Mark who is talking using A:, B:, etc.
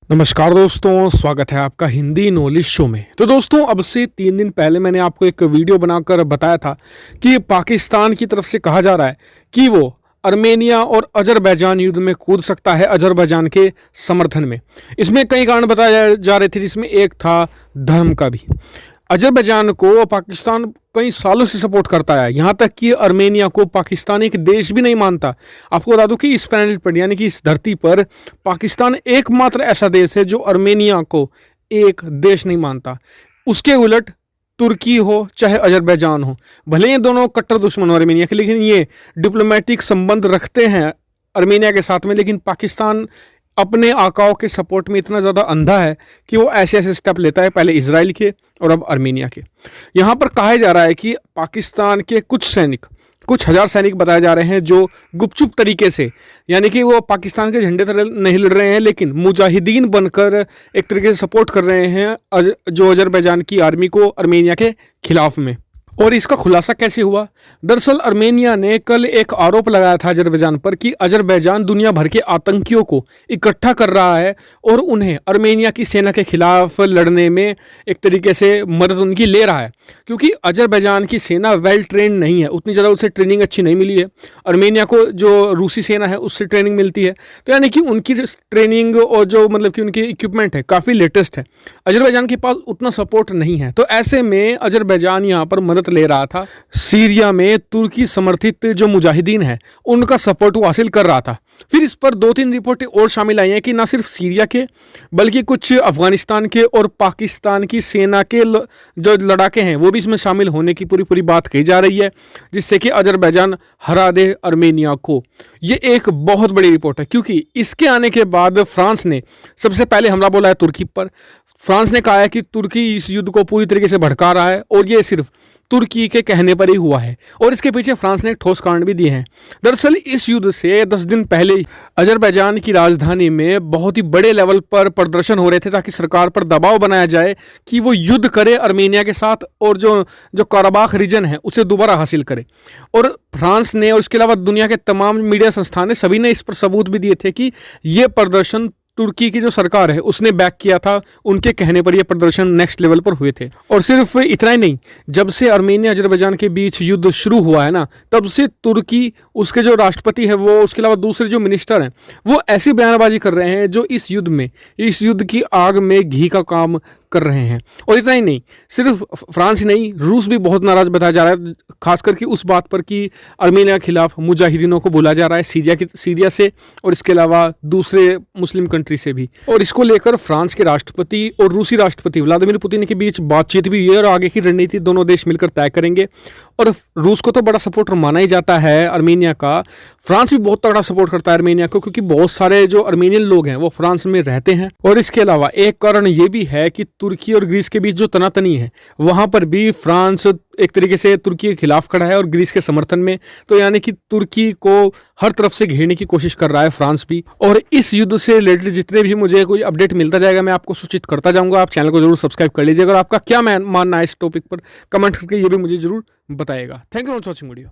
A: नमस्कार दोस्तों, स्वागत है आपका हिंदी नॉलेज शो में। तो दोस्तों, अब से 3 दिन पहले मैंने आपको एक वीडियो बनाकर बताया था कि पाकिस्तान की तरफ से कहा जा रहा है कि वो अर्मेनिया और अजरबैजान युद्ध में कूद सकता है अजरबैजान के समर्थन में। इसमें कई कारण बताए जा रहे थे, जिसमें एक था धर्म का भी। अजरबैजान को पाकिस्तान कई सालों से सपोर्ट करता है, यहाँ तक कि अर्मेनिया को पाकिस्तान एक देश भी नहीं मानता। आपको बता दूं कि इस प्लैनेट पर यानी कि इस धरती पर पाकिस्तान एकमात्र ऐसा देश है जो अर्मेनिया को एक देश नहीं मानता। उसके उलट तुर्की हो चाहे अजरबैजान हो, भले ये दोनों कट्टर दुश्मन हो अर्मेनिया के, लेकिन ये डिप्लोमेटिक संबंध रखते हैं अर्मेनिया के साथ में। लेकिन पाकिस्तान अपने आकाओं के सपोर्ट में इतना ज़्यादा अंधा है कि वो ऐसे ऐसे स्टेप लेता है, पहले इजराइल के और अब अर्मेनिया के। यहाँ पर कहा जा रहा है कि पाकिस्तान के कुछ हजार सैनिक बताए जा रहे हैं जो गुपचुप तरीके से, यानी कि वो पाकिस्तान के झंडे तले नहीं लड़ रहे हैं, लेकिन मुजाहिदीन बनकर एक तरीके से सपोर्ट कर रहे हैं जो अजरबैजान की आर्मी को अर्मेनिया के खिलाफ में। और इसका खुलासा कैसे हुआ? दरअसल अर्मेनिया ने कल एक आरोप लगाया था अजरबैजान पर कि अजरबैजान दुनिया भर के आतंकियों को इकट्ठा कर रहा है और उन्हें अर्मेनिया की सेना के खिलाफ लड़ने में एक तरीके से मदद उनकी ले रहा है, क्योंकि अजरबैजान की सेना वेल ट्रेंड नहीं है, उतनी ज़्यादा उसे ट्रेनिंग अच्छी नहीं मिली है। अर्मेनिया को जो रूसी सेना है उससे ट्रेनिंग मिलती है, तो यानी कि उनकी ट्रेनिंग और जो मतलब कि उनकी इक्विपमेंट है काफ़ी लेटेस्ट है। अजरबैजान के पास उतना सपोर्ट नहीं है, तो ऐसे में अजरबैजान यहाँ पर मदद ले रहा था। सीरिया में तुर्की समर्थित जो मुजाहिदीन है उनका सपोर्ट वो हासिल कर रहा था। फिर इस पर 2-3 रिपोर्टें और शामिल आई हैं कि ना सिर्फ सीरिया के बल्कि कुछ अफगानिस्तान के और पाकिस्तान की सेना के जो लड़ाके हैं वो भी इसमें शामिल होने की पूरी बात कही जा रही है, जिससे कि अजरबैजान हरा दे अर्मेनिया को। ये एक बहुत बड़ी रिपोर्ट है, क्योंकि इसके आने के बाद फ्रांस ने सबसे पहले हमला बोला है तुर्की पर। फ्रांस ने कहा है कि तुर्की इस युद्ध को पूरी तरीके से भड़का रहा है और ये सिर्फ तुर्की के कहने पर ही हुआ है, और इसके पीछे फ्रांस ने ठोस कारण भी दिए हैं। दरअसल इस युद्ध से 10 दिन पहले ही अजरबैजान की राजधानी में बहुत ही बड़े लेवल पर प्रदर्शन हो रहे थे, ताकि सरकार पर दबाव बनाया जाए कि वो युद्ध करे अर्मेनिया के साथ और जो कराबाख रीजन है उसे दोबारा हासिल करे। और फ्रांस ने और इसके अलावा दुनिया के तमाम मीडिया संस्थान ने सभी ने इस पर सबूत भी दिए थे कि ये प्रदर्शन तुर्की की जो सरकार है उसने बैक किया था, उनके कहने पर यह प्रदर्शन नेक्स्ट लेवल पर हुए थे। और सिर्फ इतना ही नहीं, जब से अर्मेनिया अजरबैजान के बीच युद्ध शुरू हुआ है ना, तब से तुर्की, उसके जो राष्ट्रपति है वो, उसके अलावा दूसरे जो मिनिस्टर हैं वो ऐसी बयानबाजी कर रहे हैं जो इस युद्ध की आग में घी का काम कर रहे हैं। और इतना ही नहीं, सिर्फ फ्रांस ही नहीं, रूस भी बहुत नाराज बताया जा रहा है, खास करके उस बात पर कि अर्मेनिया के खिलाफ मुजाहिदीनों को बुलाया जा रहा है सीरिया से और इसके अलावा दूसरे मुस्लिम कंट्री से भी। और इसको लेकर फ्रांस के राष्ट्रपति और रूसी राष्ट्रपति व्लादिमीर पुतिन के बीच बातचीत भी हुई है और आगे की रणनीति दोनों देश मिलकर तय करेंगे। और रूस को तो बड़ा सपोर्टर माना ही जाता है अर्मेनिया का, फ्रांस भी बहुत तगड़ा सपोर्ट करता है अर्मेनिया को, क्योंकि बहुत सारे जो अर्मेनियन लोग हैं वो फ्रांस में रहते हैं। और इसके अलावा एक कारण ये भी है कि तुर्की और ग्रीस के बीच जो तनातनी है वहां पर भी फ्रांस एक तरीके से तुर्की के खिलाफ खड़ा है और ग्रीस के समर्थन में, तो यानी कि तुर्की को हर तरफ से घेरने की कोशिश कर रहा है फ्रांस भी। और इस युद्ध से रिलेटेड जितने भी मुझे कोई अपडेट मिलता जाएगा मैं आपको सूचित करता जाऊंगा। आप चैनल को जरूर सब्सक्राइब कर लीजिएगा और आपका क्या मानना है इस टॉपिक पर कमेंट करके ये भी मुझे जरूर बताइएगा। Thank you for watching video.